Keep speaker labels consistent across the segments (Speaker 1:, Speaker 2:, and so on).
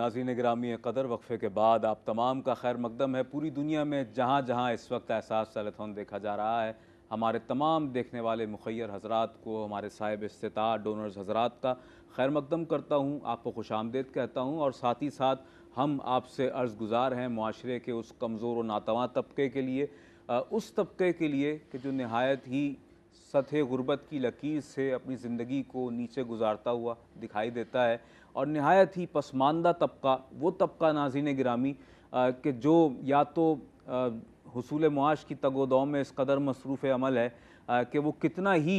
Speaker 1: नाज़रीन गिरामी क़दर वक्फ़े के बाद आप तमाम का खैर मकदम है। पूरी दुनिया में जहाँ जहाँ इस वक्त एहसास सेलेथॉन देखा जा रहा है, हमारे तमाम देखने वाले मुखय्यर हज़रात को, हमारे साहिब इस्तिताअ डोनर्स हज़रात का खैर मकदम करता हूँ, आपको खुशामदीद कहता हूँ। और साथ ही साथ हम आपसे अर्ज़ गुज़ार हैं मुआशरे के उस कमज़ोर व नातवां तबके के लिए, उस तबके के लिए कि जो नहायत ही सतह गुर्बत की लकीर से अपनी ज़िंदगी को नीचे गुजारता हुआ दिखाई देता है, और नहायत ही पसमानदा तबका वो तबका नाज़रीन गिरामी कि जो या तो हुसूल मुआश की तगोदौ में इस कदर मसरूफ़ अमल है कि वो कितना ही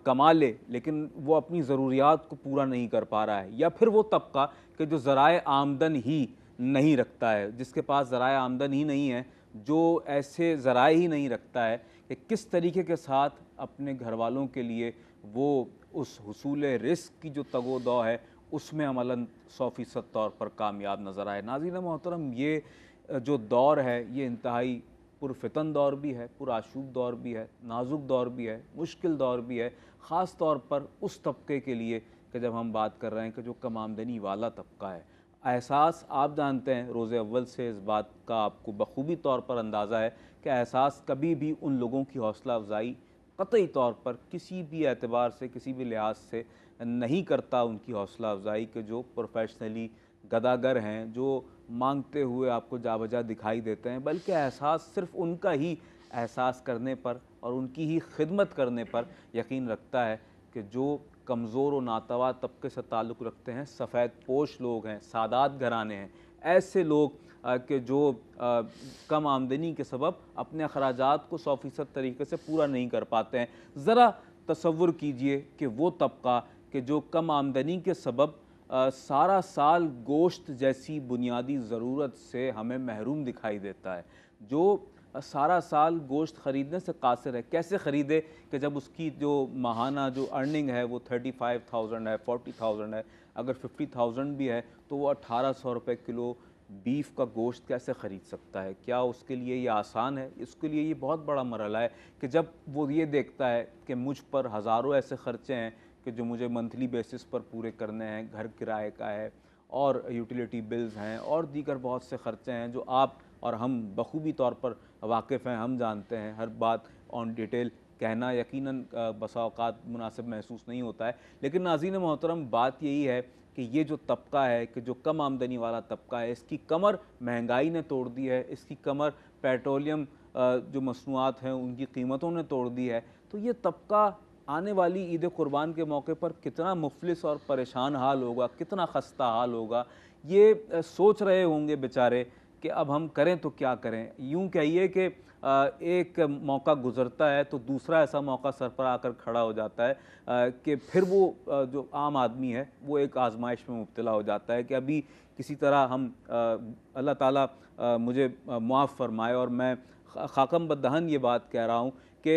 Speaker 1: कमा ले लेकिन वो अपनी ज़रूरियात को पूरा नहीं कर पा रहा है, या फिर वो तबका कि जो ज़राए आमदन ही नहीं रखता है, जिसके पास ज़राए आमदन ही नहीं है, जो ऐसे ज़राए ही नहीं रखता है कि किस तरीके के साथ अपने घर वालों के लिए वो उस हुसूल रिज़्क़ की जो तगोदौ है उसमें अमलन 100% तौर पर कामयाब नज़र आए। नाज़रीन मोहतरम, ये जो दौर है ये इंतहाई पुरफ़ितन दौर भी है, पुरआशूब दौर भी है, नाजुक दौर भी है, मुश्किल दौर भी है, ख़ास तौर पर उस तबके के लिए कि जब हम बात कर रहे हैं कि जो कम आमदनी वाला तबका है। एहसास आप जानते हैं, रोज़े अव्वल से इस बात का आपको बखूबी तौर पर अंदाज़ा है कि एहसास कभी भी उन लोगों की हौसला अफ़ज़ाई क़तई तौर पर किसी भी एतबार से, किसी भी लिहाज से नहीं करता उनकी हौसला अफ़ज़ाई के जो प्रोफेशनली गदागर हैं, जो मांगते हुए आपको जाबजा दिखाई देते हैं, बल्कि एहसास सिर्फ़ उनका ही एहसास करने पर और उनकी ही खिदमत करने पर यकीन रखता है कि जो कमज़ोर व नातवा तबके से ताल्लुक़ रखते हैं, सफ़ेद पोश लोग हैं, सादात घराने हैं, ऐसे लोग कि जो कम आमदनी के सबब अपने अखराजात को 100% तरीके से पूरा नहीं कर पाते हैं। ज़रा तसव्वुर कीजिए कि वो तबका कि जो कम आमदनी के सबब सारा साल गोश्त जैसी बुनियादी ज़रूरत से हमें महरूम दिखाई देता है, जो सारा साल गोश्त ख़रीदने से कासिर है। कैसे ख़रीदे कि जब उसकी जो माहाना जो अर्निंग है वो 35,000 है, 40,000 है, अगर 50,000 भी है तो वो 1800 रुपये किलो बीफ का गोश्त कैसे ख़रीद सकता है? क्या उसके लिए ये आसान है? इसके लिए ये बहुत बड़ा मरहला है कि जब वो ये देखता है कि मुझ पर हज़ारों ऐसे ख़र्चे हैं कि जो मुझे मंथली बेसिस पर पूरे करने हैं, घर किराए का है और यूटिलिटी बिल्स हैं और दीगर बहुत से ख़र्चे हैं जो आप और हम बखूबी तौर पर वाकिफ़ हैं, हम जानते हैं। हर बात ऑन डिटेल कहना यकीनन बसा औक़ात मुनासिब महसूस नहीं होता है, लेकिन नाज़रीन मोहतरम, बात यही है कि ये जो तबका है कि जो कम आमदनी वाला तबका है, इसकी कमर महंगाई ने तोड़ दी है, इसकी कमर पेट्रोलियम जो मसनूआत हैं उनकी कीमतों ने तोड़ दी है। तो ये तबका आने वाली ईद कुर्बान के मौके पर कितना मुफलिस और परेशान हाल होगा, कितना खस्ता हाल होगा, ये सोच रहे होंगे बेचारे कि अब हम करें तो क्या करें। यूँ कहिए कि एक मौका गुज़रता है तो दूसरा ऐसा मौका सर पर आकर खड़ा हो जाता है कि फिर वो जो आम आदमी है वो एक आजमाइश में मुब्तला हो जाता है कि अभी किसी तरह हम अल्लाह ताला मुझे मुआफ़ फरमाए और मैं खाकम बदहन ये बात कह रहा हूँ कि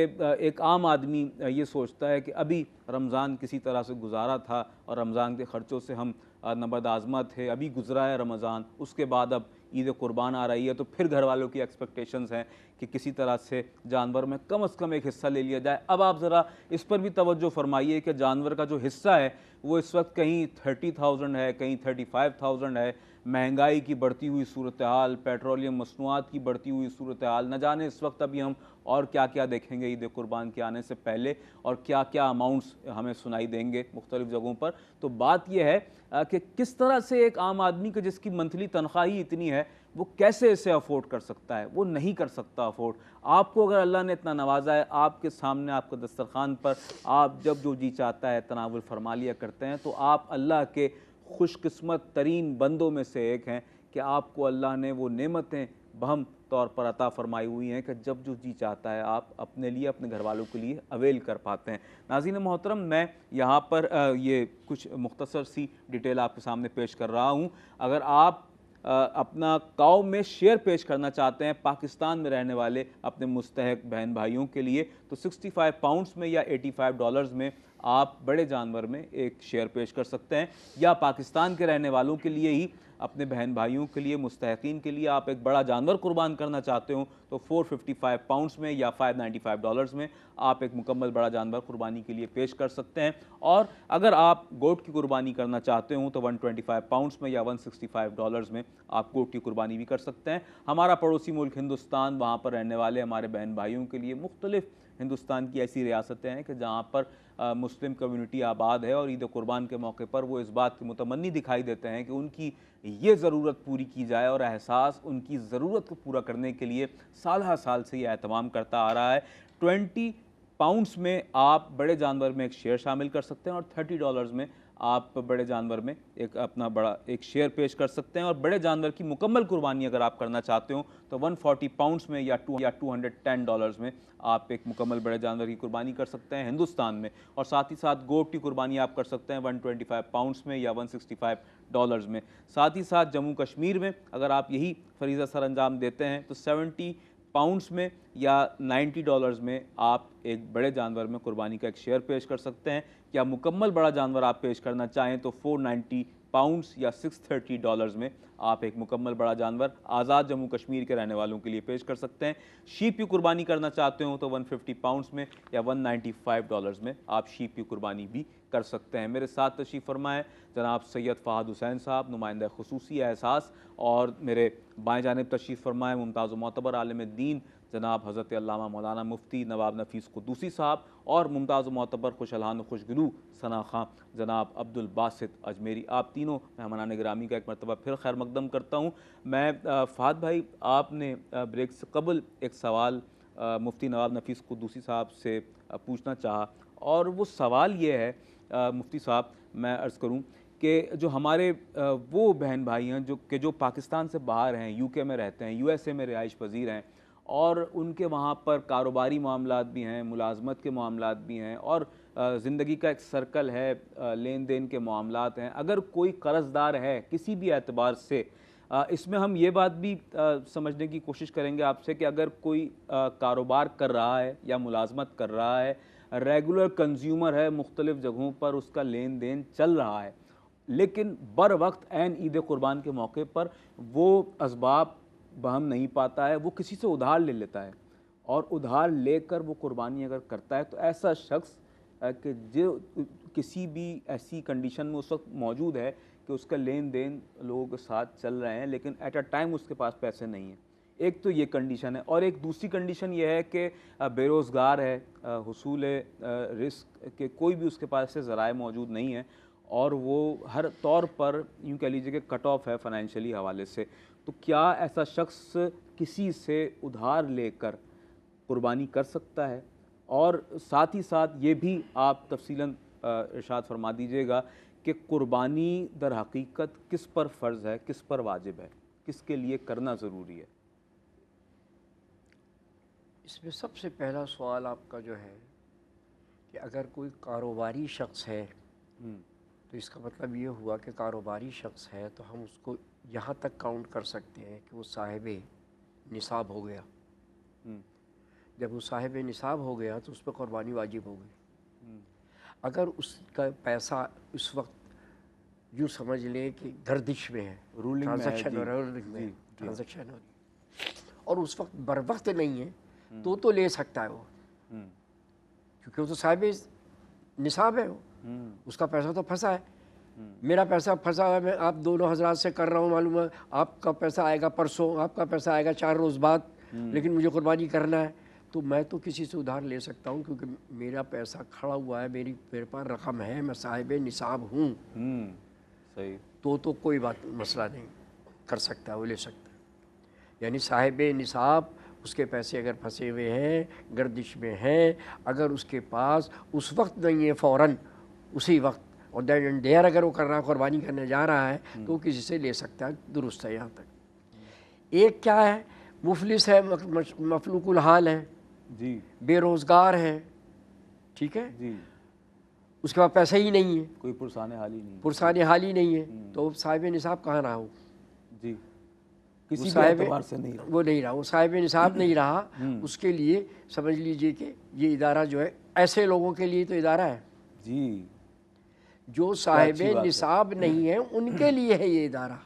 Speaker 1: एक आम आदमी ये सोचता है कि अभी रमज़ान किसी तरह से गुजारा था और रमज़ान के ख़र्चों से हम नबरदाज़मा थे, अभी गुज़रा है रमज़ान, उसके बाद अब ईद कुर्बान आ रही है तो फिर घर वालों की एक्सपेक्टेशंस हैं कि किसी तरह से जानवर में कम से कम एक हिस्सा ले लिया जाए। अब आप ज़रा इस पर भी तवज्जो फरमाइए कि जानवर का जो हिस्सा है वो इस वक्त कहीं 30,000 है, कहीं 35,000 है। महंगाई की बढ़ती हुई सूरत हाल, पेट्रोलियम मसनूआत की बढ़ती हुई सूरत हाल, न जाने इस वक्त अभी हम और क्या क्या देखेंगे ईद कुर्बान के आने से पहले और क्या क्या अमाउंट्स हमें सुनाई देंगे मुख्तलिफ़ जगहों पर। तो बात यह है कि किस तरह से एक आम आदमी को जिसकी मंथली तनख्वाह ही इतनी है वो कैसे इसे अफोर्ड कर सकता है? वो नहीं कर सकता अफोर्ड। आपको अगर अल्लाह ने इतना नवाजा है, आपके सामने आपके दस्तरखान पर आप जब जो जी चाहता है तनावुल फरमा लिया करते हैं, तो आप अल्लाह के खुशकिस्मत तरीन बंदों में से एक हैं कि आपको अल्लाह ने वो नेमतें बहम तौर पर अता फरमाई हुई हैं कि जब जो जी चाहता है आप अपने लिए, अपने घर वालों के लिए अवेल कर पाते हैं। नाज़रीन मोहतरम, मैं यहाँ पर ये कुछ मुख्तसर सी डिटेल आपके सामने पेश कर रहा हूँ। अगर आप अपना कौम में शेयर पेश करना चाहते हैं पाकिस्तान में रहने वाले अपने मुस्तहक बहन भाइयों के लिए, तो 65 पाउंड्स में या $85 में आप बड़े जानवर में एक शेयर पेश कर सकते हैं, या पाकिस्तान के रहने वालों के लिए ही, अपने बहन भाइयों के लिए, मुस्तहकीन के लिए आप एक बड़ा जानवर कुर्बान करना चाहते हो तो 455 पाउंड्स में या $595 में आप एक मुकम्मल बड़ा जानवर कुर्बानी के लिए पेश कर सकते हैं। और अगर आप गोट की कुर्बानी करना चाहते हो तो 125 पाउंड्स में या $165 में आप गोट की कुर्बानी भी कर सकते हैं। हमारा पड़ोसी मुल्क हिंदुस्तान, वहाँ पर रहने वाले हमारे बहन भाइयों के लिए मुख्तलिफ हिंदुस्तान की ऐसी रियासतें हैं कि जहाँ पर मुस्लिम कम्युनिटी आबाद है और ईद कुर्बान के मौके पर वो इस बात के मुतमन्नी दिखाई देते हैं कि उनकी ये ज़रूरत पूरी की जाए, और एहसास उनकी ज़रूरत को पूरा करने के लिए साल हर साल से ये एहतमाम करता आ रहा है। 20 पाउंड्स में आप बड़े जानवर में एक शेयर शामिल कर सकते हैं और $30 में आप बड़े जानवर में एक अपना बड़ा एक शेयर पेश कर सकते हैं। और बड़े जानवर की मुकम्मल कुर्बानी अगर आप करना चाहते हो तो 140 पाउंड्स में या $210 में आप एक मुकम्मल बड़े जानवर की कुर्बानी कर सकते हैं हिंदुस्तान में। और साथ ही साथ गोट की कुर्बानी आप कर सकते हैं 125 पाउंड्स में या $165 में। साथ ही साथ जम्मू कश्मीर में अगर आप यही फरीज़ा सर अंजाम देते हैं तो 70 पाउंड्स में या $90 में आप एक बड़े जानवर में कुर्बानी का एक शेयर पेश कर सकते हैं। या मुकम्मल बड़ा जानवर आप पेश करना चाहें तो 490 पाउंड्स या $630 में आप एक मुकम्मल बड़ा जानवर आज़ाद जम्मू कश्मीर के रहने वालों के लिए पेश कर सकते हैं। शीप की कुर्बानी करना चाहते हो तो 150 पाउंड्स में या $195 में आप शीप की कुर्बानी भी कर सकते हैं। मेरे साथ तशरीफ़ फरमाएँ जनाब सैयद फ़हाद हुसैन साहब, नुमाइंदा खुसूसी एहसास, और मेरे बाएँ जानिब तशरीफ़ फरमाएँ मुमताज़ मोतबर आलिम दीन जनाब हज़रत अल्लामा मौलाना मुफ्ती नवाब नफ़ीस क़ुद्दूसी साहब, और मुमताज़ मोतबर खुशहाल खुशगलू सना खां जनाब अब्दुल बासित अजमेरी। आप तीनों मेहमानान गिरामी का एक मरतबा फिर खैर मकदम करता हूँ। मैं फ़हाद भाई, आपने ब्रेक से कबल एक सवाल मुफ्ती नवाब नफ़ीस क़ुद्दूसी साहब से पूछना चाहा, और वो सवाल ये है मुफ्ती साहब, मैं अर्ज़ करूँ कि जो हमारे वो बहन भाई हैं जो पाकिस्तान से बाहर हैं, यूके में रहते हैं, यूएसए में रिहाइश पजीर हैं, और उनके वहाँ पर कारोबारी मामलात भी हैं, मुलाजमत के मामलात भी हैं, और ज़िंदगी का एक सर्कल है, लेन देन के मामलात हैं। अगर कोई कर्ज़दार है किसी भी एतबार से, इसमें हम ये बात भी समझने की कोशिश करेंगे आपसे कि अगर कोई कारोबार कर रहा है या मुलाजमत कर रहा है, रेगुलर कंज्यूमर है, मुख्तलिफ़ जगहों पर उसका लेन देन चल रहा है, लेकिन बर वक्त ऐन ईद कुर्बान के मौके पर वो असबाब बहम नहीं पाता है, वो किसी से उधार ले लेता है, और उधार लेकर वो कुर्बानी अगर करता है, तो ऐसा शख्स कि जो किसी भी ऐसी कंडीशन में उस वक्त मौजूद है कि उसका लेन देन लोगों के साथ चल रहे हैं, लेकिन एट अ टाइम उसके पास पैसे नहीं हैं। एक तो ये कंडीशन है, और एक दूसरी कंडीशन ये है कि बेरोज़गार है, हुसूल रिस्क के कोई भी उसके पास से ज़राए मौजूद नहीं है, और वो हर तौर पर यूँ कह लीजिए कि कट ऑफ है फाइनेंशियली हवाले से। तो क्या ऐसा शख्स किसी से उधार लेकर कुर्बानी कर सकता है? और साथ ही साथ ये भी आप तफसीलन इरशाद फरमा दीजिएगा कि कुर्बानी दर हकीकत किस पर फ़र्ज़ है, किस पर वाजिब है, किसके लिए करना ज़रूरी है?
Speaker 2: इसमें सबसे पहला सवाल आपका जो है कि अगर कोई कारोबारी शख्स है तो इसका मतलब ये हुआ कि कारोबारी शख्स है तो हम उसको यहाँ तक काउंट कर सकते हैं कि वो साहिब निसाब हो गया। जब वो साहिब निसाब हो गया तो उस पर कुर्बानी वाजिब हो गई। अगर उसका पैसा उस वक्त यूँ समझ लें कि गर्दिश में है, ट्रांजैक्शन हो रहा है, ट्रांजैक्शन हो रही, और उस वक्त बर वक्त नहीं है, तो ले सकता है वो, क्योंकि वो तो साहिब निसाब है, उसका पैसा तो फंसा है। मेरा पैसा फंसा है, मैं आप दोनों हजरात से कर रहा हूँ, मालूम है आपका पैसा आएगा परसों, आपका पैसा आएगा 4 रोज़ बाद, लेकिन मुझे कुर्बानी करना है, तो मैं तो किसी से उधार ले सकता हूँ, क्योंकि मेरा पैसा खड़ा हुआ है, मेरे पास रकम है, मैं साहिब निसाब हूँ।
Speaker 1: सही।
Speaker 2: तो कोई बात मसला नहीं, कर सकता है, वो ले सकता है। यानी साहिब निसाब, उसके पैसे अगर फंसे हुए हैं, गर्दिश में हैं, अगर उसके पास उस वक्त नहीं है, फ़ौरन उसी वक्त, और देन एंड देयर अगर वो कर रहा है, कुर्बानी करने जा रहा है, तो किसी से ले सकता है, दुरुस्त है। यहाँ तक एक क्या है, मुफलिस है, मफलूकुल हाल है
Speaker 1: जी,
Speaker 2: बेरोज़गार है, ठीक है
Speaker 1: जी,
Speaker 2: उसके पास पैसा ही नहीं है,
Speaker 1: कोई पुरसाने हाल ही नहीं,
Speaker 2: पुरसाने हाल ही नहीं है, तो साहिब निसाब कहाँ रहा हो?
Speaker 1: जी, किसी भी
Speaker 2: साहिब
Speaker 1: एतबार से नहीं रहा,
Speaker 2: वो नहीं रहा, वो साहिब निसाब नहीं रहा। उसके लिए समझ लीजिए कि ये इदारा जो है ऐसे लोगों के लिए तो इदारा है,
Speaker 1: जी,
Speaker 2: जो
Speaker 1: क्या
Speaker 2: साहिब
Speaker 1: अच्छी बात है।
Speaker 2: निसाब नहीं है उनके लिए है ये इदारा।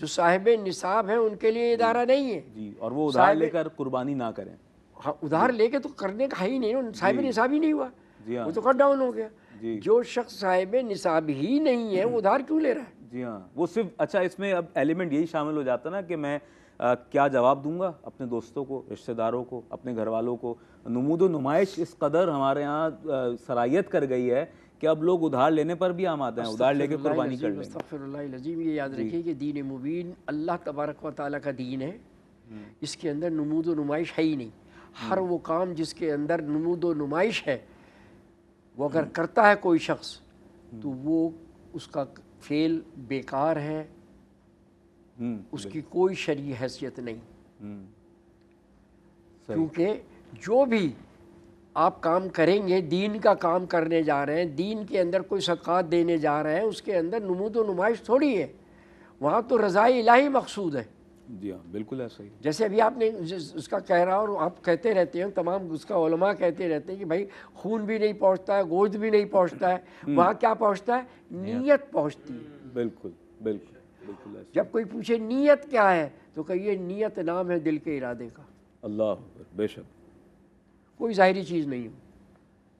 Speaker 2: जो साहिब निसाब है उनके लिए इदारा नहीं है।
Speaker 1: जी, और वो उधार
Speaker 2: साहिब
Speaker 1: लेकर कुर्बानी ना करें।
Speaker 2: हाँ, उधार लेके तो करने का है ही नहीं, साहिब
Speaker 1: जी,
Speaker 2: निसाब ही नहीं हुआ,
Speaker 1: जी हाँ,
Speaker 2: वो तो कट डाउन हो गया।
Speaker 1: जी,
Speaker 2: जो शख्स साहिब निसाब ही नहीं है वो उधार क्यों ले रहा है?
Speaker 1: जी हाँ, वो सिर्फ अच्छा इसमें अब एलिमेंट यही शामिल हो जाता ना कि मैं क्या जवाब दूंगा अपने दोस्तों को, रिश्तेदारों को, अपने घर वालों को। नुमूदो नुमाइश इस कदर हमारे यहाँ सरायत कर गई है कि अब लोग उधार लेने पर भी आमादा हैं, उधार लेके कुर्बानी कर लेंगे।
Speaker 2: अस्तगफिरुल्लाह, ये याद रखिए कि दीन मुबीन अल्लाह तबारक व तआला का दीन है। इसके अंदर नुमूद व नुमाइश है ही नहीं। हर वो काम जिसके अंदर नुमूद व नुमाइश है, वो अगर करता है कोई शख्स तो वो उसका फेल बेकार है, उसकी कोई शरई हैसियत नहीं।
Speaker 1: सही,
Speaker 2: क्योंकि जो भी आप काम करेंगे, दीन का काम करने जा रहे हैं, दीन के अंदर कोई सदक़ात देने जा रहे हैं, उसके अंदर नुमूद व नुमाइश थोड़ी है, वहाँ तो रज़ाए इलाही मकसूद है।
Speaker 1: जी हाँ, बिल्कुल ऐसा ही।
Speaker 2: जैसे अभी आपने उसका कह रहा और आप कहते रहते हैं, तमाम उसका उलमा कहते रहते हैं कि भाई खून भी नहीं पहुँचता है, गोश्त भी नहीं पहुँचता है, वहाँ क्या पहुँचता है? नीयत पहुँचती है।
Speaker 1: बिल्कुल बिल्कुल बिल्कुल ऐसा।
Speaker 2: जब कोई पूछे नीयत क्या है तो कहिए नीयत नाम है दिल के इरादे का।
Speaker 1: अल्लाह अकबर, बेशक।
Speaker 2: कोई ज़ाहिरी चीज़ नहीं है,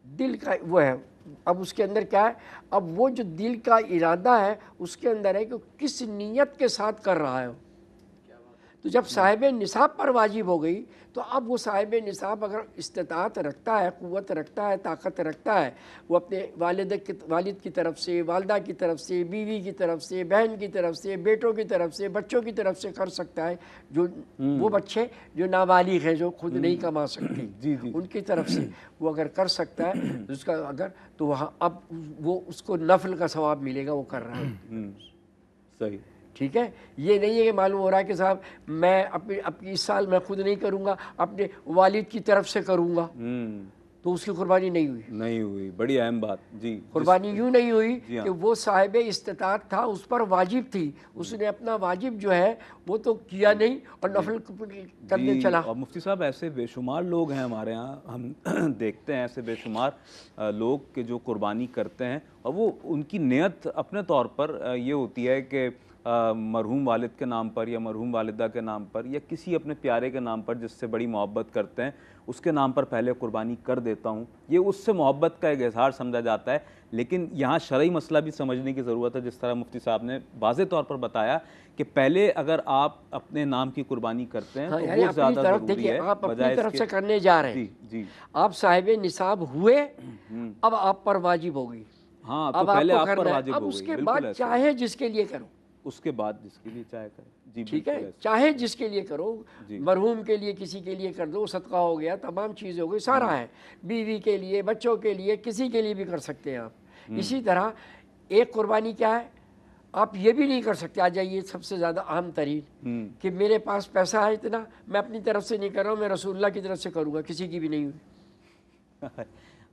Speaker 2: दिल का वो है। अब उसके अंदर क्या है? अब वो जो दिल का इरादा है उसके अंदर है कि किस नीयत के साथ कर रहा है। तो जब साहिब निसाब पर वाजिब हो गई तो अब वो साहिब निसाब अगर इस्तिताअत रखता है, क़ुव्वत रखता है, ताकत रखता है, वो अपने वालिद की तरफ से, वालदा की तरफ से, बीवी की तरफ से, बहन की तरफ से, बेटों की तरफ से, बच्चों की तरफ से कर सकता है। जो वो बच्चे जो नाबालिग हैं, जो खुद नहीं कमा सकते,
Speaker 1: जी जी,
Speaker 2: उनकी तरफ से वो अगर कर सकता है तो उसका अगर तो वहाँ अब वो उसको नफल का सवाब मिलेगा, वो कर रहा है।
Speaker 1: सही,
Speaker 2: ठीक है। ये नहीं है कि मालूम हो रहा है कि साहब मैं अपनी इस साल मैं खुद नहीं करूँगा, अपने वालिद की तरफ से करूँगा, तो उसकी कुर्बानी नहीं हुई।
Speaker 1: नहीं हुई, बड़ी अहम बात। जी,
Speaker 2: कुर्बानी यूँ नहीं हुई
Speaker 1: हाँ।
Speaker 2: कि वो साहिब इस्तिताअत था, उस पर वाजिब थी, उसने अपना वाजिब जो है वो तो किया नहीं और नफल करने चला।
Speaker 1: और मुफ्ती साहब ऐसे बेशुमार लोग हैं हमारे यहाँ, हम देखते हैं ऐसे बेशुमार लोग के जो कुर्बानी करते हैं और वो उनकी नियत अपने तौर पर ये होती है कि मरहूम वालिद के नाम पर या मरहूम वालिदा के नाम पर या किसी अपने प्यारे के नाम पर जिससे बड़ी मोहब्बत करते हैं उसके नाम पर पहले कुर्बानी कर देता हूँ, ये उससे मोहब्बत का एक इजहार समझा जाता है। लेकिन यहाँ शरई मसला भी समझने की ज़रूरत है, जिस तरह मुफ्ती साहब ने वाज़े तौर पर बताया कि पहले अगर आप अपने नाम की कुर्बानी करते हैं,
Speaker 2: हाँ,
Speaker 1: तो
Speaker 2: यानी
Speaker 1: वो ज़्यादा
Speaker 2: तरफ
Speaker 1: ज़रूरी
Speaker 2: देखिए,
Speaker 1: है
Speaker 2: आप अपनी
Speaker 1: बजाय
Speaker 2: तरफ
Speaker 1: इसके।
Speaker 2: से करने जा रहे हैं।
Speaker 1: जी,
Speaker 2: आप साहिब निसाब हुए, अब आप पर वाजिब हो गई।
Speaker 1: हाँ, तो
Speaker 2: अब
Speaker 1: पहले
Speaker 2: आपको
Speaker 1: आप पर
Speaker 2: करना है,
Speaker 1: वाजिब
Speaker 2: अब
Speaker 1: हो गई,
Speaker 2: उसके
Speaker 1: बिल्कुल
Speaker 2: बाद
Speaker 1: ऐसा।
Speaker 2: चाहे जिसके लिए करो,
Speaker 1: उसके बाद जिसके लिए चाहे करें। जी,
Speaker 2: ठीक
Speaker 1: बिल्कुल
Speaker 2: है,
Speaker 1: ऐसा।
Speaker 2: चाहे जिसके लिए करो,
Speaker 1: जी।
Speaker 2: मरहूम के लिए किसी के लिए कर दो, सदका हो गया, तमाम चीज़ें हो गई, सारा है। बीवी के लिए, बच्चों के लिए, किसी के लिए भी कर सकते हैं आप। इसी तरह एक कुर्बानी क्या है, आप ये भी नहीं कर सकते, आ जाइए सबसे ज़्यादा अहम तरीन कि मेरे पास पैसा है इतना, मैं अपनी तरफ से नहीं कर रहा हूँ, मैं रसूलुल्लाह की तरफ से करूँगा, किसी की भी नहीं हुई।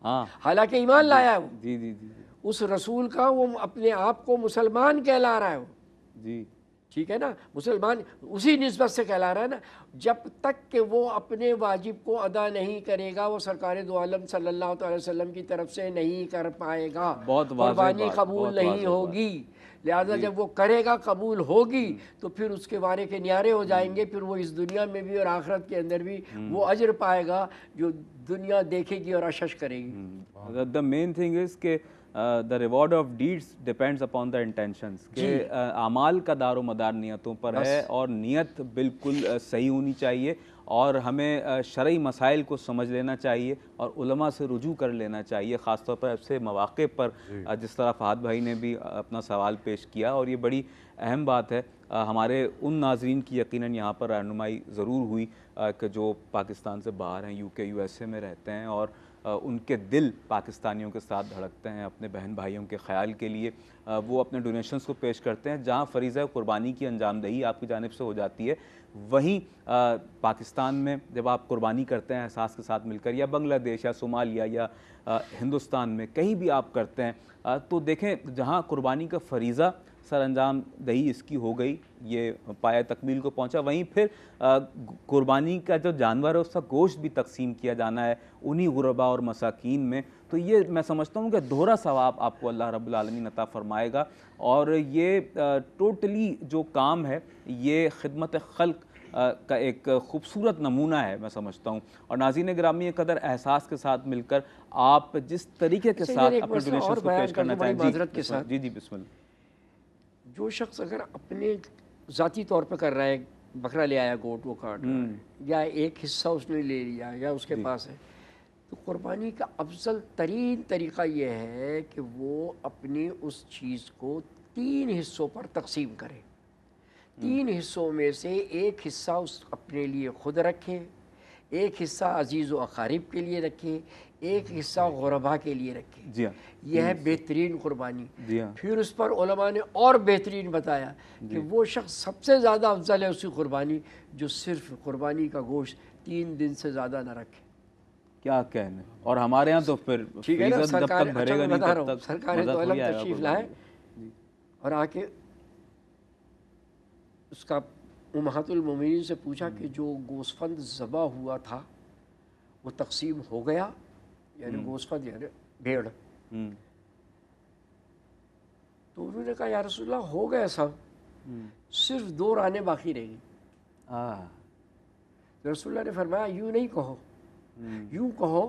Speaker 1: हाँ,
Speaker 2: हालांकि ईमान लाया है वो,
Speaker 1: जी जी जी
Speaker 2: उस रसूल का, वो अपने आप को मुसलमान कहला रहा है वो,
Speaker 1: जी,
Speaker 2: ठीक है ना, मुसलमान उसी निस्बत से कहला रहा है ना। जब तक कि वो अपने वाजिब को अदा नहीं करेगा, वो सरकार दो आलम सल्लल्लाहु अलैहि वसल्लम की तरफ से नहीं कर पाएगा,
Speaker 1: बहुत वाज़ेह
Speaker 2: कुर्बानी
Speaker 1: बात,
Speaker 2: कबूल
Speaker 1: बहुत
Speaker 2: नहीं
Speaker 1: वाज़ेह
Speaker 2: होगी। लिहाजा जब वो करेगा, कबूल होगी, तो फिर उसके वारे के न्यारे हो जाएंगे, फिर वो इस दुनिया में भी और आखिरत के अंदर भी वो अजर पाएगा जो दुनिया देखेगी और अशश करेगी।
Speaker 1: द मेन थिंग इज़ के the reward of deeds depends upon the intentions, के आमाल का दारो मदार नियतों पर है और नियत बिल्कुल सही होनी चाहिए और हमें शरई मसाइल को समझ लेना चाहिए और उलमा से रुजू कर लेना चाहिए, ख़ासतौर पर ऐसे मौक़े पर जिस तरह फ़हद भाई ने भी अपना सवाल पेश किया। और ये बड़ी अहम बात है, हमारे उन नाज़रीन की यकीनन यहाँ पर रहनुमाई ज़रूर हुई कि जो पाकिस्तान से बाहर हैं, UK USA में रहते हैं और उनके दिल पाकिस्तानियों के साथ धड़कते हैं, अपने बहन भाइयों के ख़याल के लिए वो अपने डोनेशंस को पेश करते हैं। जहाँ फ़रीज़ा कुर्बानी की अंजामदही आपकी जानिब से हो जाती है, वहीं पाकिस्तान में जब आप कुर्बानी करते हैं एहसास के साथ मिलकर, या बांग्लादेश या सोमालिया या हिंदुस्तान में कहीं भी आप करते हैं, तो देखें जहाँ कुर्बानी का फ़रीज़ा सर अंजाम दही इसकी हो गई, ये पाया तकमील को पहुंचा। वहीं फिर कुर्बानी का जो जानवर है उसका गोश्त भी तकसीम किया जाना है उन्हीं गुरबा और मसाकीन में। तो ये मैं समझता हूँ कि दोहरा सवाब आपको अल्लाह रब्बुल आलमीन अता फरमाएगा। और ये टोटली जो काम है ये खिदमत खल्क का एक खूबसूरत नमूना है, मैं समझता हूँ। और नाज़रीन गिरामी कदर एहसास के साथ मिलकर आप जिस तरीके के साथ अपने डोनेशंस को पेश करना चाहें। जी जी बिस्मिल्लाह।
Speaker 2: जो शख्स अगर अपने ज़ाती तौर पर कर रहा है, बकरा ले आया, गोट वो काट रहा है, या एक हिस्सा उसने ले लिया या उसके पास है, तो कुर्बानी का अफजल तरीन तरीक़ा ये है कि वो अपनी उस चीज़ को 3 हिस्सों पर तकसीम करे। 3 हिस्सों में से एक हिस्सा उस अपने लिए ख़ुद रखे, एक हिस्सा अजीज़ व अकारिब के लिए रखे, एक हिस्सा गुरबा के लिए रखे।
Speaker 1: जी हाँ,
Speaker 2: यह है बेहतरीन कुर्बानी।
Speaker 1: जी हाँ।
Speaker 2: फिर उस पर उलमा ने और बेहतरीन बताया कि वो शख्स सबसे ज़्यादा अफजल है उसकी कुर्बानी जो सिर्फ कुर्बानी का गोश्त 3 दिन से ज़्यादा ना रखे।
Speaker 1: क्या कहने। और हमारे यहाँ तो फिर
Speaker 2: ठीक है ना,
Speaker 1: जब
Speaker 2: सरकार,
Speaker 1: तक भरेगा नहीं तब तक
Speaker 2: सरकार तो अलग तशरीफ लाए और आके उसका उम्महातुल मोमिनीन से पूछा कि जो गोस्फंद ज़बा हुआ था वो तकसीम हो गया, यानी गोस्फंद यानी भेड़। तो उन्होंने कहा या रसूलल्लाह हो गया सब, सिर्फ 2 रानें बाकी रहेंगी। रसूलल्लाह ने फरमाया यूँ नहीं कहो, यूँ कहो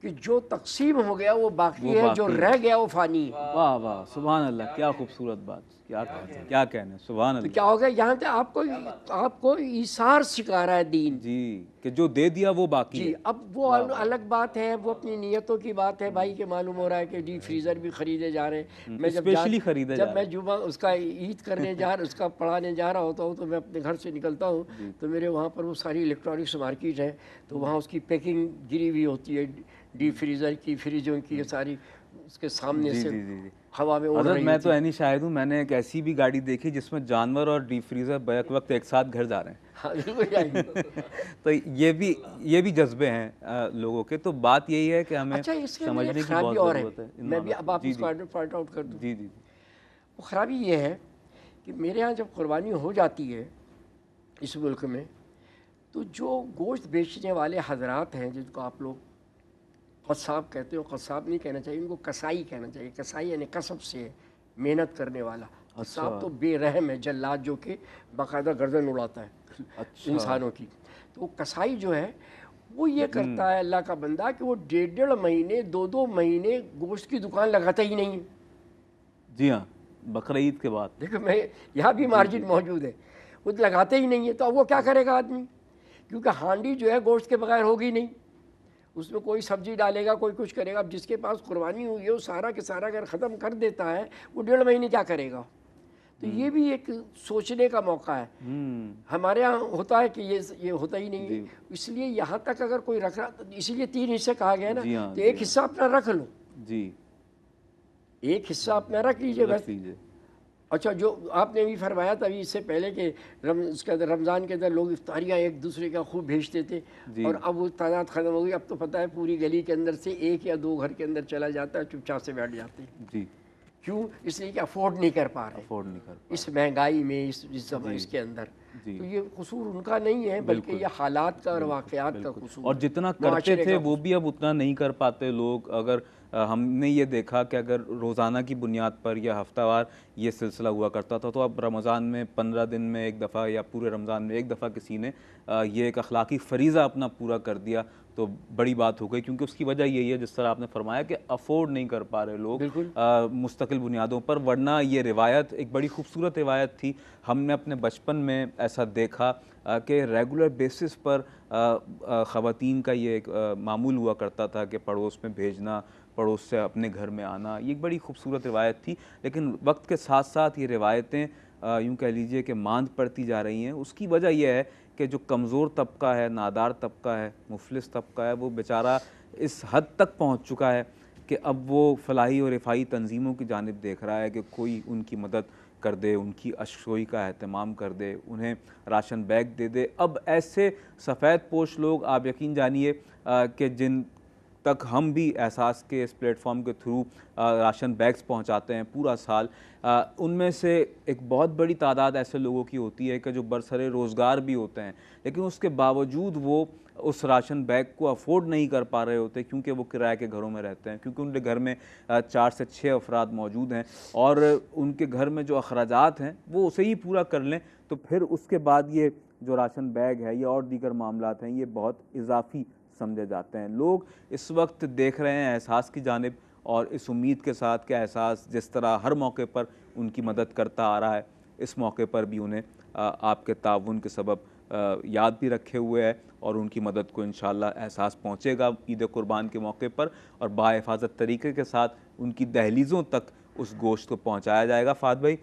Speaker 2: कि जो तकसीम हो गया वो बाकी है, जो रह गया वो फ़ानी है।
Speaker 1: वाह वाह, सुभान अल्लाह, क्या खूबसूरत बात, क्या कहने, सुभान अल्लाह।
Speaker 2: तो क्या हो गया, यहाँ पे आपको ईसार सिखा रहा है दीन
Speaker 1: जी, कि जो दे दिया वो बाकी
Speaker 2: जी।
Speaker 1: है।
Speaker 2: अब वो अलग बात है, वो अपनी नीयतों की बात है भाई, के मालूम हो रहा है कि डीप फ्रीज़र भी ख़रीदे जा रहे हैं। मैं जब मैं जुमा उसका ईद करने जा रहा, उसका पढ़ाने जा रहा होता हूँ तो मैं अपने घर से निकलता हूँ तो मेरे वहाँ पर वो सारी इलेक्ट्रॉनिक्स मार्केट है, तो वहाँ उसकी पैकिंग गिरी हुई होती है, डीप फ्रीज़र की, फ्रिजों की, सारी उसके सामने से हवा में उड़ रही।
Speaker 1: मैं तो ऐनी शायद हूँ, मैंने एक ऐसी भी गाड़ी देखी जिसमें जानवर और डीप फ्रीज़र बैक वक्त एक साथ घर जा रहे हैं।
Speaker 2: हाँ, बिल्कुल।
Speaker 1: तो ये भी जज्बे हैं लोगों के। तो बात यही है कि हमें समझने की बहुत ज़रूरत है।
Speaker 2: मैं भी अब आपको पॉइंट आउट कर दूँ।
Speaker 1: जी जी।
Speaker 2: वो ख़राबी ये है कि मेरे यहाँ जब कुर्बानी हो जाती है इस मुल्क में, तो जो गोश्त बेचने वाले हजरात हैं जिनको आप लोग कसाब कहते हो, कसाब नहीं कहना चाहिए, इनको कसाई कहना चाहिए। कसाई यानी कसब से मेहनत करने वाला। कसाब तो बेरहम है, जल्लाद जो कि बाकायदा गर्दन उड़ाता है इंसानों की। तो कसाई जो है वो ये करता है अल्लाह का बंदा कि वो 1.5 महीने 2 महीने गोश्त की दुकान लगाता ही नहीं।
Speaker 1: जी हाँ, बकरा ईद के बाद
Speaker 2: देखो मैं यहाँ भी मार्जिन मौजूद है, वो लगाते ही नहीं है। तो अब वो क्या करेगा आदमी, क्योंकि हांडी जो है गोश्त के बगैर होगी नहीं, उसमें कोई सब्जी डालेगा, कोई कुछ करेगा। अब जिसके पास कुर्बानी हुई है वो सारा के सारा अगर ख़त्म कर देता है, वो 1.5 महीने क्या करेगा। तो ये भी एक सोचने का मौका है। हमारे यहाँ होता है कि ये होता ही नहीं है, इसलिए यहाँ तक अगर कोई रख रहा, तो इसीलिए 3 हिस्से कहा गया ना। तो एक हिस्सा अपना रख लो
Speaker 1: जी,
Speaker 2: एक हिस्सा अपना रख लीजिए बस। अच्छा, जो आपने भी फरमाया था अभी इससे पहले कि उसके अंदर रमज़ान के अंदर लोग इफ्तारियाँ एक दूसरे का खूब भेजते थे, और अब वो तादाद ख़त्म हो गई। अब तो पता है पूरी गली के अंदर से 1 या 2 घर के अंदर चला जाता है, चुपचाप से बैठ जाते हैं जी। क्यों? इसलिए कि अफोर्ड नहीं कर पा रहे, इस महंगाई में, इस समय इसके अंदर। तो ये कसूर उनका नहीं है, बल्कि ये हालात का और वाक़यात का कसूर।
Speaker 1: और जितना करते थे वो भी अब उतना नहीं कर पाते लोग। अगर हमने ये देखा कि अगर रोज़ाना की बुनियाद पर या हफ्तावार ये सिलसिला हुआ करता था, तो अब रमज़ान में 15 दिन में एक दफ़ा या पूरे रमज़ान में एक दफ़ा किसी ने ये एक अखलाकी फ़रीज़ा अपना पूरा कर दिया तो बड़ी बात हो गई। क्योंकि उसकी वजह यही है जिस तरह आपने फरमाया कि अफोर्ड नहीं कर पा रहे लोग मुस्तकिल बुनियादों पर। वरना ये रिवायत एक बड़ी खूबसूरत रिवायत थी। हमने अपने बचपन में ऐसा देखा कि रेगुलर बेसिस पर ख़वातीन का ये एक मामूल हुआ करता था कि पड़ोस में भेजना, पड़ोस से अपने घर में आना। ये एक बड़ी खूबसूरत रिवायत थी। लेकिन वक्त के साथ साथ ये रिवायतें यूँ कह लीजिए कि मांद पड़ती जा रही हैं। उसकी वजह यह है कि जो कमज़ोर तबका है, नादार तबका है, मुफलिस तबका है, वो बेचारा इस हद तक पहुँच चुका है कि अब वो फलाही और रिफाई तंजीमों की जानिब देख रहा है कि कोई उनकी मदद कर दे, उनकी अशकोई का एहतमाम कर दे, उन्हें राशन बैग दे दे। अब ऐसे सफ़ेद पोश लोग, आप यकीन जानिए कि जिन तक हम भी एहसास के इस प्लेटफॉर्म के थ्रू राशन बैग्स पहुंचाते हैं पूरा साल, उनमें से एक बहुत बड़ी तादाद ऐसे लोगों की होती है कि जो बरसरे रोज़गार भी होते हैं, लेकिन उसके बावजूद वो उस राशन बैग को अफोर्ड नहीं कर पा रहे होते, क्योंकि वो किराए के घरों में रहते हैं, क्योंकि उनके घर में 4 से 6 अफराद मौजूद हैं और उनके घर में जो अखराजात हैं वो उसे ही पूरा कर लें, तो फिर उसके बाद ये जो राशन बैग है, ये और दीगर मामलात हैं, ये बहुत इजाफी समझे जाते हैं। लोग इस वक्त देख रहे हैं एहसास की जानिब, और इस उम्मीद के साथ कि एहसास जिस तरह हर मौके पर उनकी मदद करता आ रहा है, इस मौके पर भी उन्हें आपके ताउन के सबब याद भी रखे हुए है और उनकी मदद को इंशाअल्लाह एहसास पहुँचेगा ईद कुर्बान के मौके पर, और बाहिफाजत तरीके के साथ उनकी दहलीज़ों तक उस गोश्त को पहुँचाया जाएगा। फात भाई,